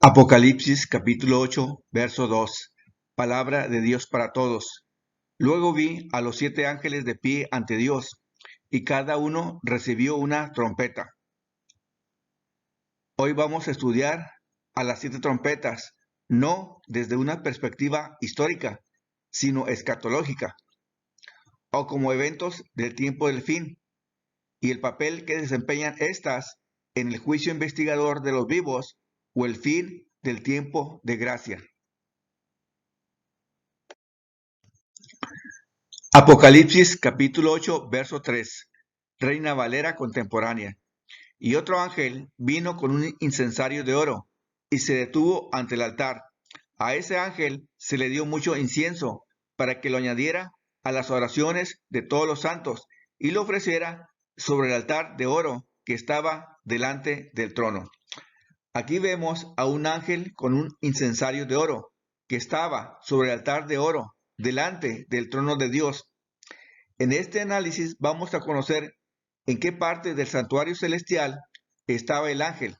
Apocalipsis capítulo 8, verso 2. Palabra de Dios para todos. Luego vi a los 7 ángeles de pie ante Dios, y cada uno recibió una trompeta. Hoy vamos a estudiar a las 7 trompetas, no desde una perspectiva histórica, sino escatológica, o como eventos del tiempo del fin, y el papel que desempeñan estas en el juicio investigador de los vivos o el fin del tiempo de gracia. Apocalipsis capítulo 8, verso 3. Reina Valera contemporánea. Y otro ángel vino con un incensario de oro y se detuvo ante el altar. A ese ángel se le dio mucho incienso para que lo añadiera a las oraciones de todos los santos y lo ofreciera sobre el altar de oro que estaba delante del trono. Aquí vemos a un ángel con un incensario de oro que estaba sobre el altar de oro delante del trono de Dios. En este análisis vamos a conocer en qué parte del santuario celestial estaba el ángel.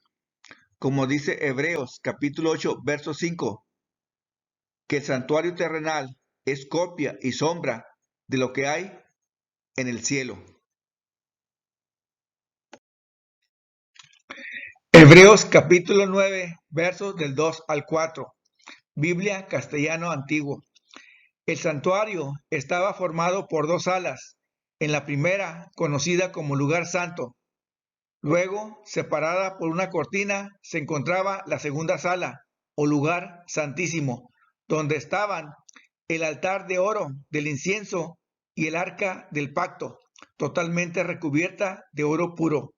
Como dice Hebreos capítulo 8, verso 5, que el santuario terrenal es copia y sombra de lo que hay en el cielo. Hebreos capítulo 9, versos del 2 al 4. Biblia castellano antiguo. El santuario estaba formado por 2 salas. En la primera, conocida como lugar santo. Luego, separada por una cortina, se encontraba la segunda sala, o lugar santísimo, donde estaban el altar de oro del incienso y el arca del pacto, totalmente recubierta de oro puro.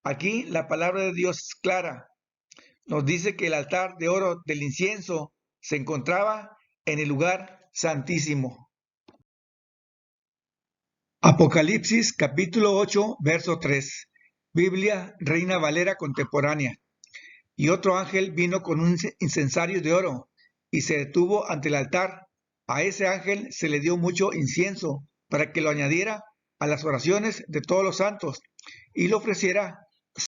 Aquí la palabra de Dios es clara. Nos dice que el altar de oro del incienso se encontraba en el lugar santísimo. Apocalipsis capítulo 8, verso 3. Biblia Reina Valera contemporánea. Y otro ángel vino con un incensario de oro y se detuvo ante el altar. A ese ángel se le dio mucho incienso para que lo añadiera a las oraciones de todos los santos y lo ofreciera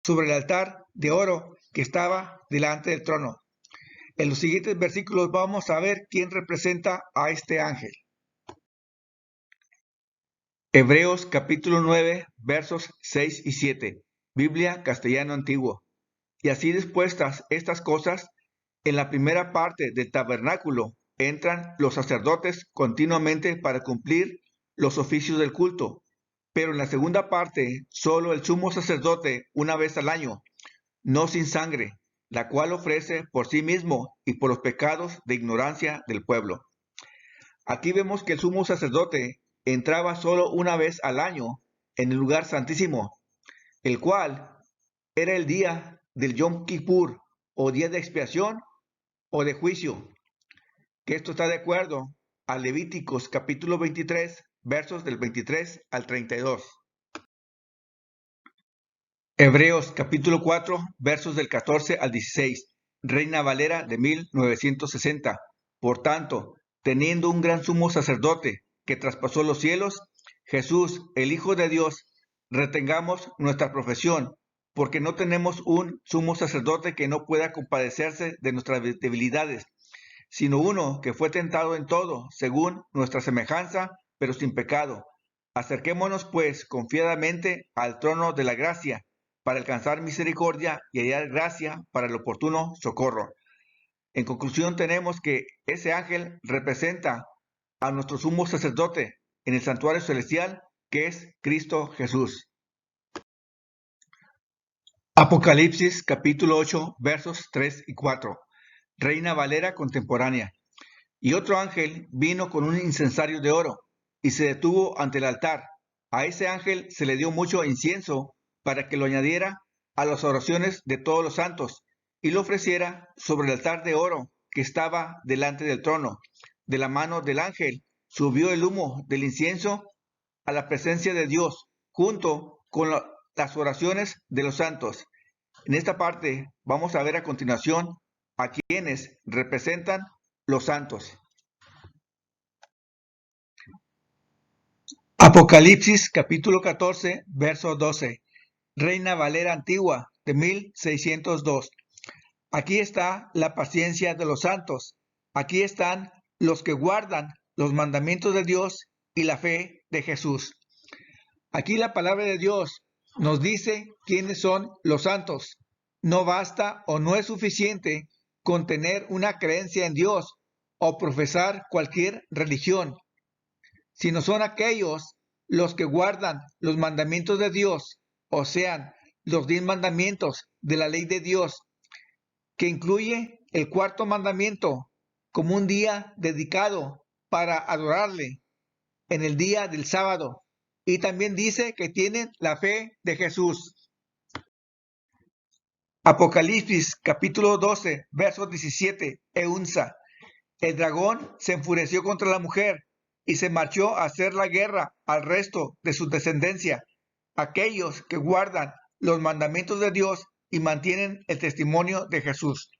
sobre el altar de oro que estaba delante del trono. En los siguientes versículos vamos a ver quién representa a este ángel. Hebreos capítulo 9, versos 6 y 7. Biblia castellano antiguo. Y así dispuestas estas cosas, en la primera parte del tabernáculo entran los sacerdotes continuamente para cumplir los oficios del culto, pero en la segunda parte solo el sumo sacerdote una vez al año, no sin sangre, la cual ofrece por sí mismo y por los pecados de ignorancia del pueblo. Aquí vemos que el sumo sacerdote entraba solo una vez al año en el lugar santísimo, el cual era el día del Yom Kippur, o día de expiación o de juicio, que esto está de acuerdo a Levíticos capítulo 23, versos del 23 al 32. Hebreos capítulo 4, versos del 14 al 16, Reina Valera de 1960. Por tanto, teniendo un gran sumo sacerdote que traspasó los cielos, Jesús, el Hijo de Dios, retengamos nuestra profesión, porque no tenemos un sumo sacerdote que no pueda compadecerse de nuestras debilidades, sino uno que fue tentado en todo, según nuestra semejanza, pero sin pecado. Acerquémonos, pues, confiadamente al trono de la gracia, para alcanzar misericordia y hallar gracia para el oportuno socorro. En conclusión, tenemos que ese ángel representa a nuestro sumo sacerdote en el santuario celestial, que es Cristo Jesús. Apocalipsis capítulo 8, versos 3 y 4. Reina Valera contemporánea. Y otro ángel vino con un incensario de oro y se detuvo ante el altar. A ese ángel se le dio mucho incienso para que lo añadiera a las oraciones de todos los santos y lo ofreciera sobre el altar de oro que estaba delante del trono. De la mano del ángel subió el humo del incienso a la presencia de Dios, junto con las oraciones de los santos. En esta parte vamos a ver a continuación a quienes representan los santos. Apocalipsis capítulo 14, verso 12. Reina Valera antigua de 1602. Aquí está la paciencia de los santos. Aquí están los que guardan los mandamientos de Dios y la fe de Jesús. Aquí la palabra de Dios nos dice quiénes son los santos. No basta o no es suficiente con tener una creencia en Dios o profesar cualquier religión, sino son aquellos los que guardan los mandamientos de Dios, o sean, los 10 mandamientos de la ley de Dios, que incluye el cuarto mandamiento como un día dedicado para adorarle en el día del sábado. Y también dice que tienen la fe de Jesús. Apocalipsis capítulo 12, verso 17, Eunsa. El dragón se enfureció contra la mujer y se marchó a hacer la guerra al resto de su descendencia, aquellos que guardan los mandamientos de Dios y mantienen el testimonio de Jesús.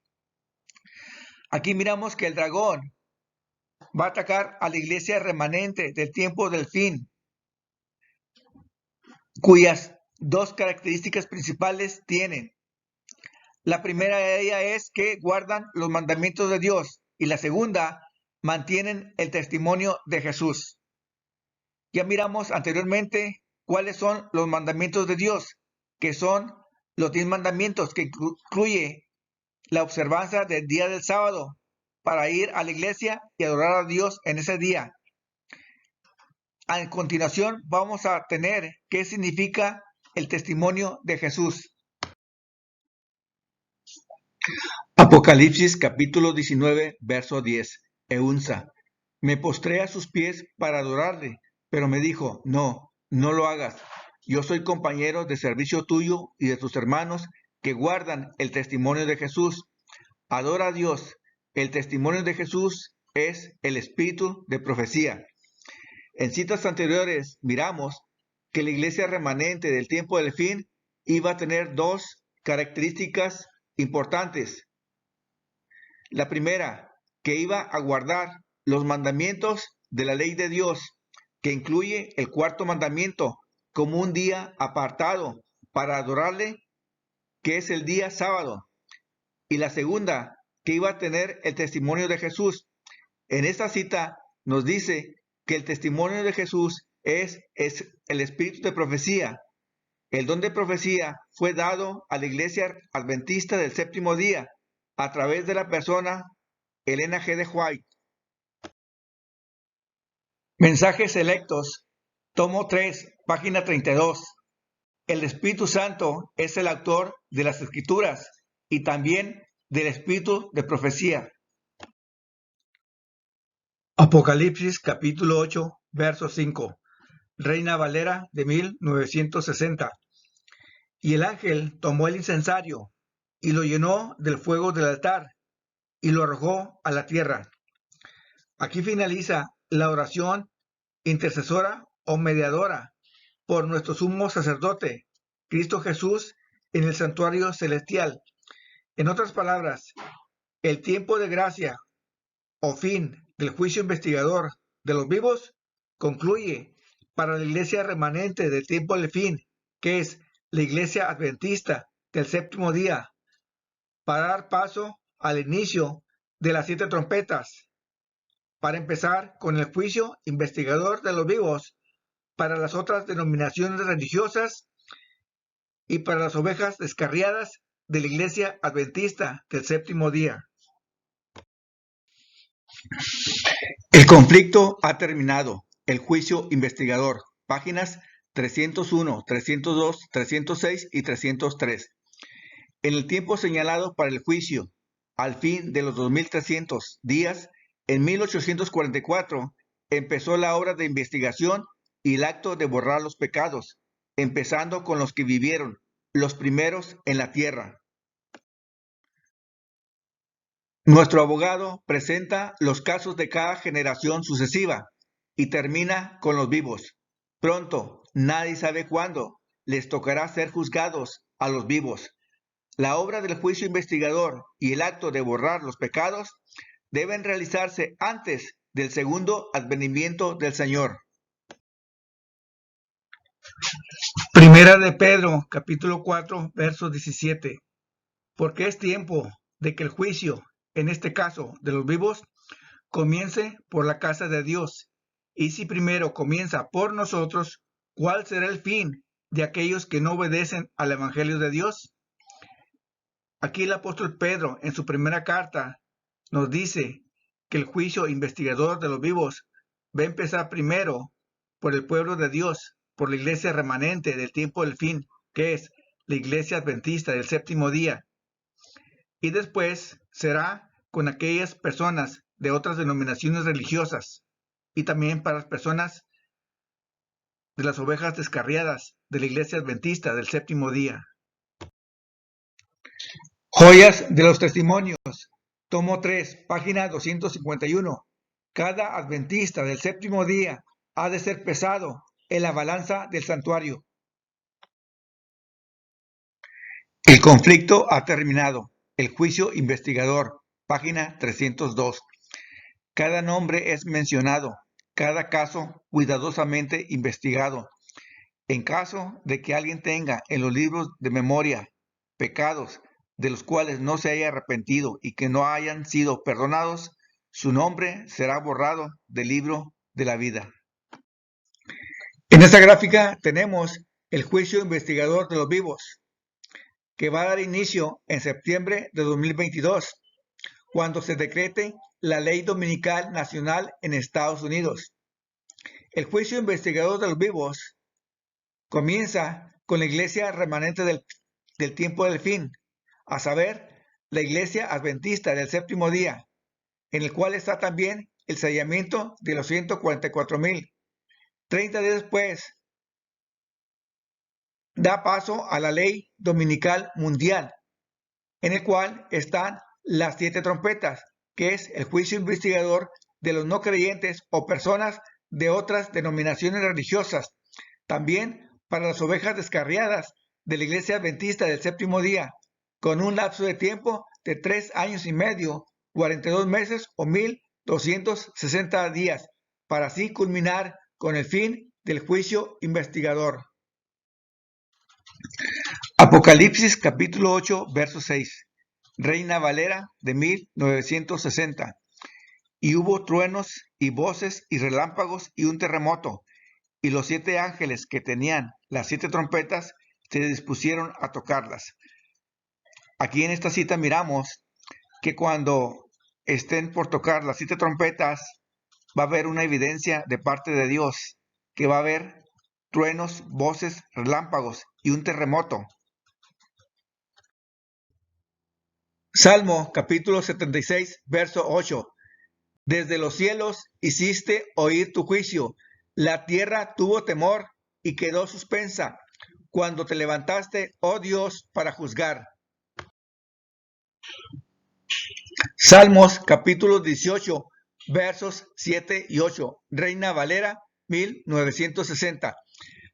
Aquí miramos que el dragón va a atacar a la iglesia remanente del tiempo del fin, cuyas dos características principales tienen. La primera de ellas es que guardan los mandamientos de Dios y la segunda, mantienen el testimonio de Jesús. Ya miramos anteriormente cuáles son los mandamientos de Dios, que son los 10 mandamientos, que incluye la observancia del día del sábado para ir a la iglesia y adorar a Dios en ese día. A continuación vamos a tener qué significa el testimonio de Jesús. Apocalipsis capítulo 19, verso 10. Eunsa. Me postré a sus pies para adorarle, pero me dijo, no, no lo hagas. Yo soy compañero de servicio tuyo y de tus hermanos que guardan el testimonio de Jesús. Adora a Dios. El testimonio de Jesús es el espíritu de profecía. En citas anteriores miramos que la iglesia remanente del tiempo del fin iba a tener dos características importantes. La primera, que iba a guardar los mandamientos de la ley de Dios, que incluye el cuarto mandamiento como un día apartado para adorarle, que es el día sábado. Y la segunda, que iba a tener el testimonio de Jesús. En esta cita nos dice que el testimonio de Jesús es el espíritu de profecía. El don de profecía fue dado a la iglesia adventista del séptimo día a través de la persona Elena G. de White. Mensajes selectos, tomo 3, página 32. El Espíritu Santo es el autor de las Escrituras y también del espíritu de profecía. Apocalipsis capítulo 8, verso 5. Reina Valera de 1960. Y el ángel tomó el incensario y lo llenó del fuego del altar y lo arrojó a la tierra. Aquí finaliza la oración intercesora o mediadora por nuestro sumo sacerdote, Cristo Jesús, en el santuario celestial. En otras palabras, el tiempo de gracia o fin del juicio investigador de los vivos concluye para la iglesia remanente del tiempo del fin, que es la iglesia adventista del séptimo día, para dar paso al inicio de las 7 trompetas, para empezar con el juicio investigador de los vivos para las otras denominaciones religiosas y para las ovejas descarriadas de la iglesia adventista del séptimo día. El conflicto ha terminado. El juicio investigador. Páginas 301, 302, 306 y 303. En el tiempo señalado para el juicio, al fin de los 2300 días, en 1844, empezó la obra de investigación y el acto de borrar los pecados, empezando con los que vivieron, los primeros en la tierra. Nuestro abogado presenta los casos de cada generación sucesiva y termina con los vivos. Pronto, nadie sabe cuándo, les tocará ser juzgados a los vivos. La obra del juicio investigador y el acto de borrar los pecados deben realizarse antes del segundo advenimiento del Señor. Primera de Pedro, capítulo 4, verso 17. Porque es tiempo de que el juicio, en este caso de los vivos, comience por la casa de Dios. Y si primero comienza por nosotros, ¿cuál será el fin de aquellos que no obedecen al Evangelio de Dios? Aquí el apóstol Pedro, en su primera carta, nos dice que el juicio investigador de los vivos va a empezar primero por el pueblo de Dios, por la iglesia remanente del tiempo del fin, que es la iglesia adventista del séptimo día. Y después será con aquellas personas de otras denominaciones religiosas y también para las personas de las ovejas descarriadas de la iglesia adventista del séptimo día. Joyas de los testimonios, tomo 3, página 251. Cada adventista del séptimo día ha de ser pesado en la balanza del santuario. El conflicto ha terminado. El juicio investigador, página 302. Cada nombre es mencionado, cada caso cuidadosamente investigado. En caso de que alguien tenga en los libros de memoria pecados de los cuales no se haya arrepentido y que no hayan sido perdonados, su nombre será borrado del libro de la vida. En esta gráfica tenemos el juicio investigador de los vivos, que va a dar inicio en septiembre de 2022, cuando se decrete la ley dominical nacional en Estados Unidos. El juicio investigador de los vivos comienza con la iglesia remanente del tiempo del fin, a saber, la iglesia adventista del séptimo día, en el cual está también el sellamiento de los 144,000. 30 días después, da paso a la ley dominical mundial, en el cual están las 7 trompetas, que es el juicio investigador de los no creyentes o personas de otras denominaciones religiosas. También para las ovejas descarriadas de la iglesia adventista del séptimo día, con un lapso de tiempo de 3 años y medio, 42 meses o 1260 días, para así culminar con el fin del juicio investigador. Apocalipsis capítulo 8, verso 6. Reina Valera de 1960. Y hubo truenos y voces y relámpagos y un terremoto, y los 7 ángeles que tenían las 7 trompetas se dispusieron a tocarlas. Aquí en esta cita miramos que cuando estén por tocar las 7 trompetas va a haber una evidencia de parte de Dios, que va a haber truenos, voces, relámpagos y un terremoto. Salmo capítulo 76, verso 8. Desde los cielos hiciste oír tu juicio, la tierra tuvo temor y quedó suspensa, cuando te levantaste, oh Dios, para juzgar. Salmos capítulo 18, versos 7 y 8. Reina Valera, 1960.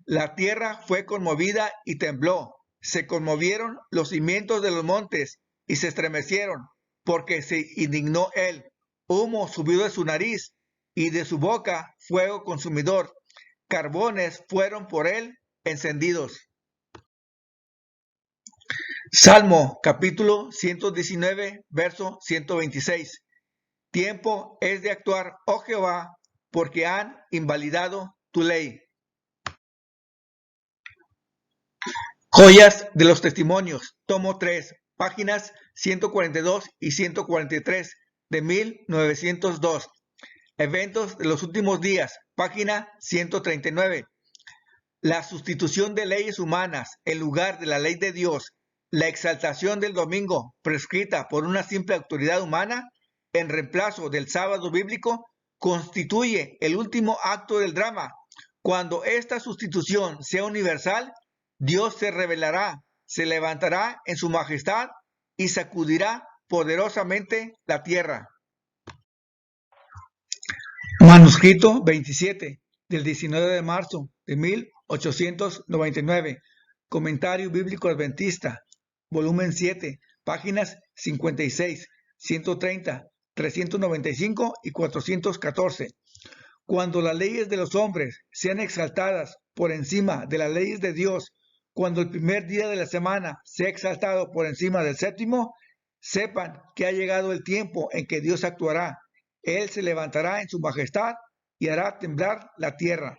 La tierra fue conmovida y tembló, se conmovieron los cimientos de los montes y se estremecieron, porque se indignó él. Humo subió de su nariz y de su boca fuego consumidor. Carbones fueron por él encendidos. Salmo capítulo 119, verso 126. Tiempo es de actuar, oh Jehová, porque han invalidado tu ley. Joyas de los testimonios, tomo 3, páginas 142 y 143 de 1902. Eventos de los últimos días, página 139. La sustitución de leyes humanas en lugar de la ley de Dios, la exaltación del domingo prescrita por una simple autoridad humana en reemplazo del sábado bíblico constituye el último acto del drama. Cuando esta sustitución sea universal, Dios se revelará, se levantará en su majestad y sacudirá poderosamente la tierra. Manuscrito 27 del 19 de marzo de 1899. Comentario Bíblico Adventista, volumen 7, páginas 56, 130, 395 y 414. Cuando las leyes de los hombres sean exaltadas por encima de las leyes de Dios, cuando el primer día de la semana sea exaltado por encima del séptimo, Sepan que ha llegado el tiempo en que Dios actuará. Él se levantará en su majestad y hará temblar la tierra.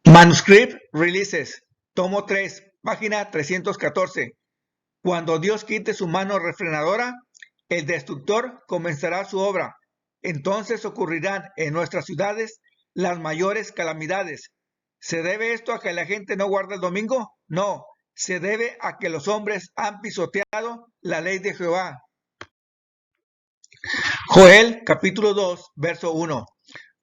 Manuscript Releases, tomo 3, página 314. Cuando Dios quite su mano refrenadora, el destructor comenzará su obra. Entonces ocurrirán en nuestras ciudades las mayores calamidades. ¿Se debe esto a que la gente no guarda el domingo? No, se debe a que los hombres han pisoteado la ley de Jehová. Joel capítulo 2, verso 1.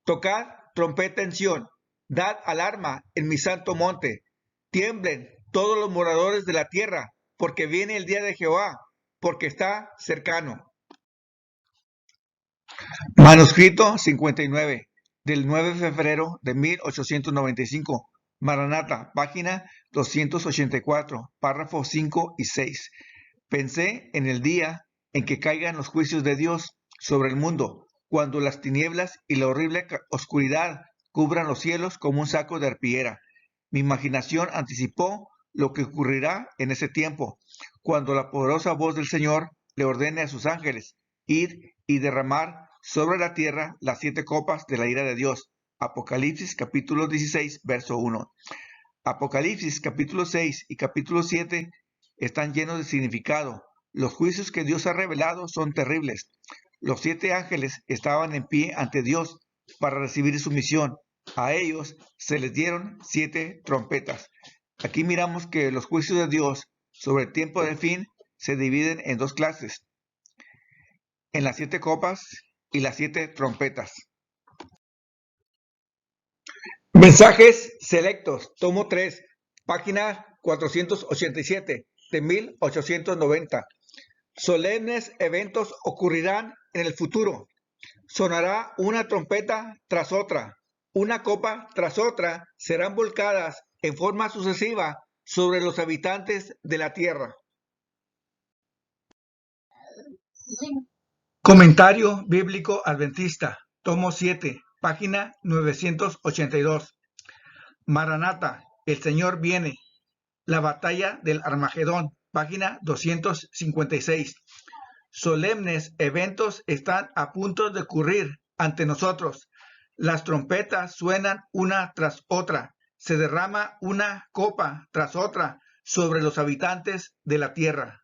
Tocad trompeta en Sión, dad alarma en mi santo monte. Tiemblen todos los moradores de la tierra, porque viene el día de Jehová, porque está cercano. Manuscrito 59, del 9 de febrero de 1895. Maranata, página 284, párrafos 5 y 6. Pensé en el día en que caigan los juicios de Dios sobre el mundo, cuando las tinieblas y la horrible oscuridad cubran los cielos como un saco de arpillera. Mi imaginación anticipó lo que ocurrirá en ese tiempo, cuando la poderosa voz del Señor le ordene a sus ángeles ir y derramar sobre la tierra las 7 copas de la ira de Dios. Apocalipsis capítulo 16, verso 1. Apocalipsis capítulo 6 y capítulo 7 están llenos de significado. Los juicios que Dios ha revelado son terribles. Los 7 ángeles estaban en pie ante Dios para recibir su misión. A ellos se les dieron 7 trompetas. Aquí miramos que los juicios de Dios sobre el tiempo del fin se dividen en 2 clases, en las 7 copas y las 7 trompetas. Mensajes selectos, tomo 3, página 487 de 1890. Solemnes eventos ocurrirán en el futuro. Sonará una trompeta tras otra. Una copa tras otra serán volcadas en forma sucesiva sobre los habitantes de la tierra. Comentario Bíblico Adventista, tomo 7, página 982. Maranata, el Señor viene. La batalla del Armagedón, página 256. Solemnes eventos están a punto de ocurrir ante nosotros. Las trompetas suenan una tras otra. Se derrama una copa tras otra sobre los habitantes de la tierra.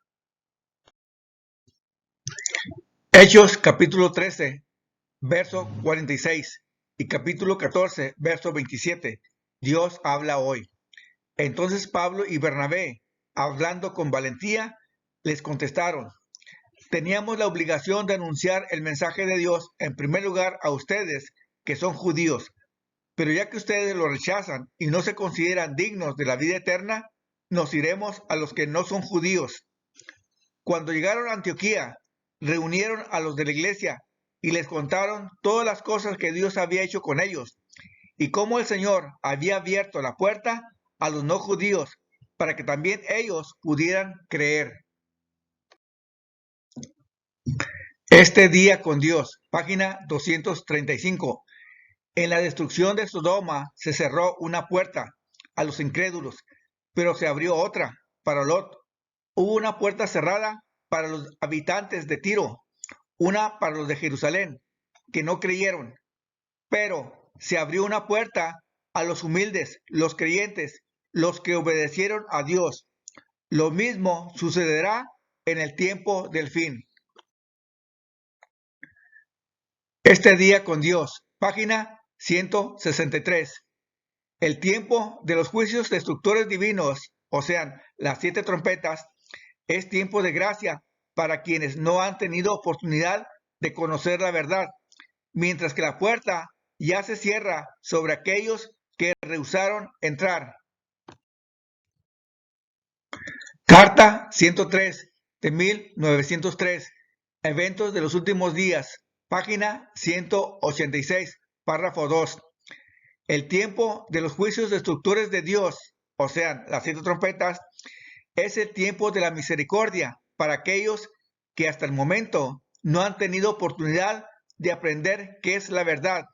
Hechos capítulo 13, verso 46 y capítulo 14, verso 27. Dios habla hoy. Entonces Pablo y Bernabé, hablando con valentía, les contestaron: teníamos la obligación de anunciar el mensaje de Dios en primer lugar a ustedes, que son judíos, pero ya que ustedes lo rechazan y no se consideran dignos de la vida eterna, nos iremos a los que no son judíos. Cuando llegaron a Antioquía, reunieron a los de la iglesia y les contaron todas las cosas que Dios había hecho con ellos y cómo el Señor había abierto la puerta a los no judíos para que también ellos pudieran creer. Este día con Dios, página 235. En la destrucción de Sodoma se cerró una puerta a los incrédulos, pero se abrió otra para Lot. Hubo una puerta cerrada para los habitantes de Tiro, una para los de Jerusalén, que no creyeron, pero se abrió una puerta a los humildes, los creyentes, los que obedecieron a Dios. Lo mismo sucederá en el tiempo del fin. Este día con Dios, página 163. El tiempo de los juicios destructores divinos, o sea, las 7 trompetas, es tiempo de gracia para quienes no han tenido oportunidad de conocer la verdad, mientras que la puerta ya se cierra sobre aquellos que rehusaron entrar. Carta 103 de 1903. Eventos de los últimos días. Página 186, párrafo 2. El tiempo de los juicios destructores de Dios, o sea, las 7 trompetas, es el tiempo de la misericordia para aquellos que hasta el momento no han tenido oportunidad de aprender qué es la verdad.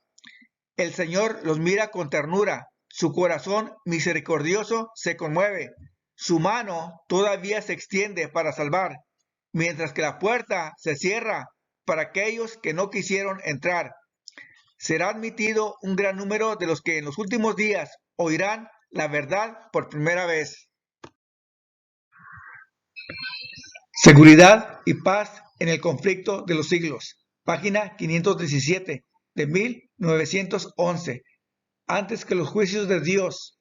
El Señor los mira con ternura, su corazón misericordioso se conmueve. Su mano todavía se extiende para salvar, mientras que la puerta se cierra para aquellos que no quisieron entrar. Será admitido un gran número de los que en los últimos días oirán la verdad por primera vez. Seguridad y paz en el conflicto de los siglos. Página 517 de 1911. Antes que los juicios de Dios,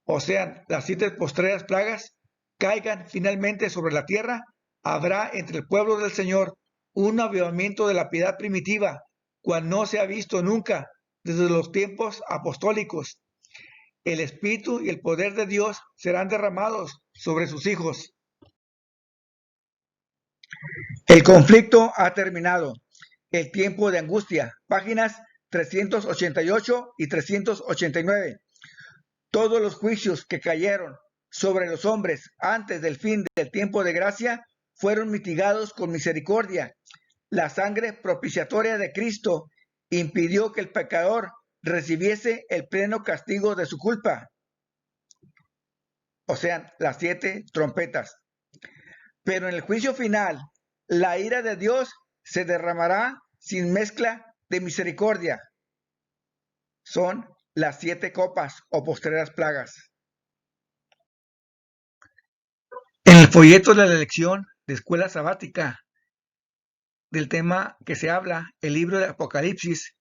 o sean, las 7 postreras plagas, caigan finalmente sobre la tierra, habrá entre el pueblo del Señor un avivamiento de la piedad primitiva, cual no se ha visto nunca desde los tiempos apostólicos. El Espíritu y el poder de Dios serán derramados sobre sus hijos. El conflicto ha terminado. El tiempo de angustia. Páginas 388 y 389. Todos los juicios que cayeron sobre los hombres antes del fin del tiempo de gracia fueron mitigados con misericordia. La sangre propiciatoria de Cristo impidió que el pecador recibiese el pleno castigo de su culpa. O sea, las 7 trompetas. Pero en el juicio final, la ira de Dios se derramará sin mezcla de misericordia. Son las 7 copas o postreras plagas. En el folleto de la lección de escuela sabática del tema que se habla, el libro de Apocalipsis,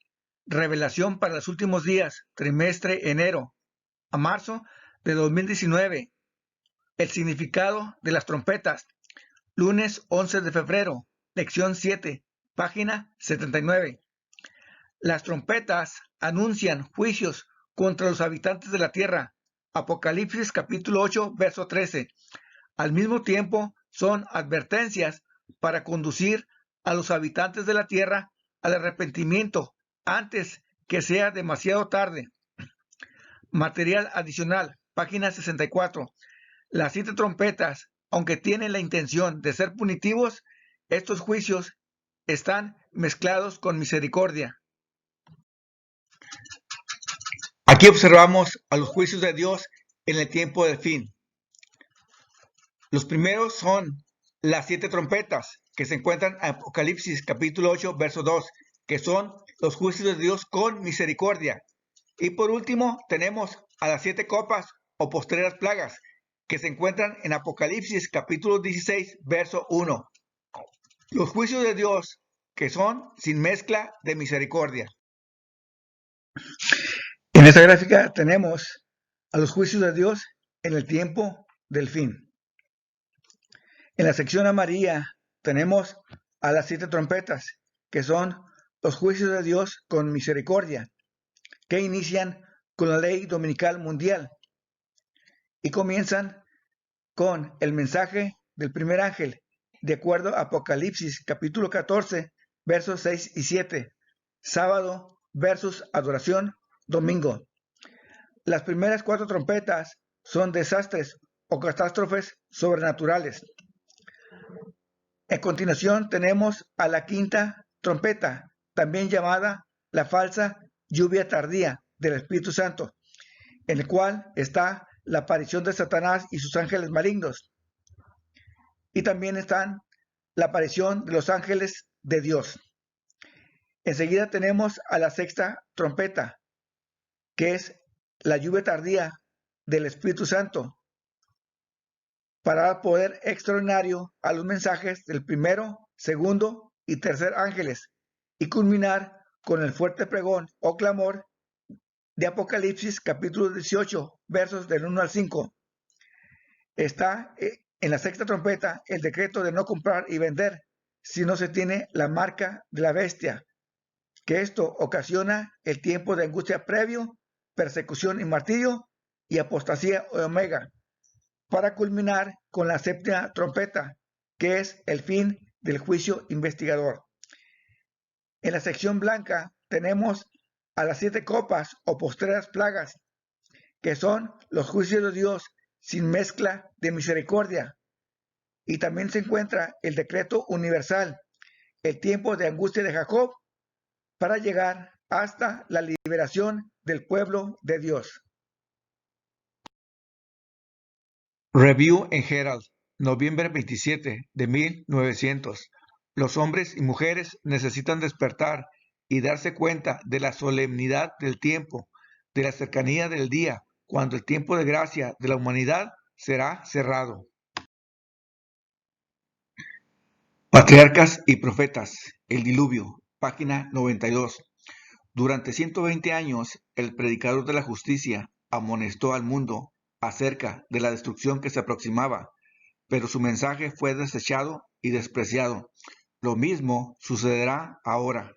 revelación para los últimos días, trimestre enero a marzo de 2019, el significado de las trompetas, lunes 11 de febrero, lección 7, página 79. Las trompetas anuncian juicios contra los habitantes de la tierra. Apocalipsis capítulo 8, verso 13. Al mismo tiempo, son advertencias para conducir a los habitantes de la tierra al arrepentimiento antes que sea demasiado tarde. Material adicional, página 64. Las 7 trompetas, aunque tienen la intención de ser punitivos, estos juicios están mezclados con misericordia. Aquí observamos a los juicios de Dios en el tiempo del fin. Los primeros son las 7 trompetas que se encuentran en Apocalipsis capítulo 8, verso 2, que son los juicios de Dios con misericordia. Y por último tenemos a las 7 copas o postreras plagas que se encuentran en Apocalipsis capítulo 16, verso 1. Los juicios de Dios que son sin mezcla de misericordia. En esta gráfica tenemos a los juicios de Dios en el tiempo del fin. En la sección amarilla tenemos a las 7 trompetas, que son los juicios de Dios con misericordia, que inician con la ley dominical mundial y comienzan con el mensaje del primer ángel, de acuerdo a Apocalipsis capítulo 14, versos 6 y 7, sábado versus adoración, domingo. Las primeras 4 trompetas son desastres o catástrofes sobrenaturales. A continuación tenemos a la 5ª trompeta, también llamada la falsa lluvia tardía del Espíritu Santo, en el cual está la aparición de Satanás y sus ángeles malignos. Y también están la aparición de los ángeles de Dios. Enseguida tenemos a la 6ª trompeta, que es la lluvia tardía del Espíritu Santo, para dar poder extraordinario a los mensajes del primero, segundo y tercer ángeles, y culminar con el fuerte pregón o clamor de Apocalipsis capítulo 18, versos del 1 al 5. Está en la 6ª trompeta el decreto de no comprar y vender si no se tiene la marca de la bestia, que esto ocasiona el tiempo de angustia previo, persecución y martirio, y apostasía o omega, para culminar con la 7ª trompeta, que es el fin del juicio investigador. En la sección blanca tenemos a las 7 copas o postreras plagas, que son los juicios de Dios sin mezcla de misericordia. Y también se encuentra el decreto universal, el tiempo de angustia de Jacob, para llegar hasta la liberación del pueblo de Dios. Review en Herald, noviembre 27 de 1900. Los hombres y mujeres necesitan despertar y darse cuenta de la solemnidad del tiempo, de la cercanía del día, cuando el tiempo de gracia de la humanidad será cerrado. Patriarcas y profetas, el diluvio, página 92. Durante 120 años, el predicador de la justicia amonestó al mundo acerca de la destrucción que se aproximaba, pero su mensaje fue desechado y despreciado. Lo mismo sucederá ahora.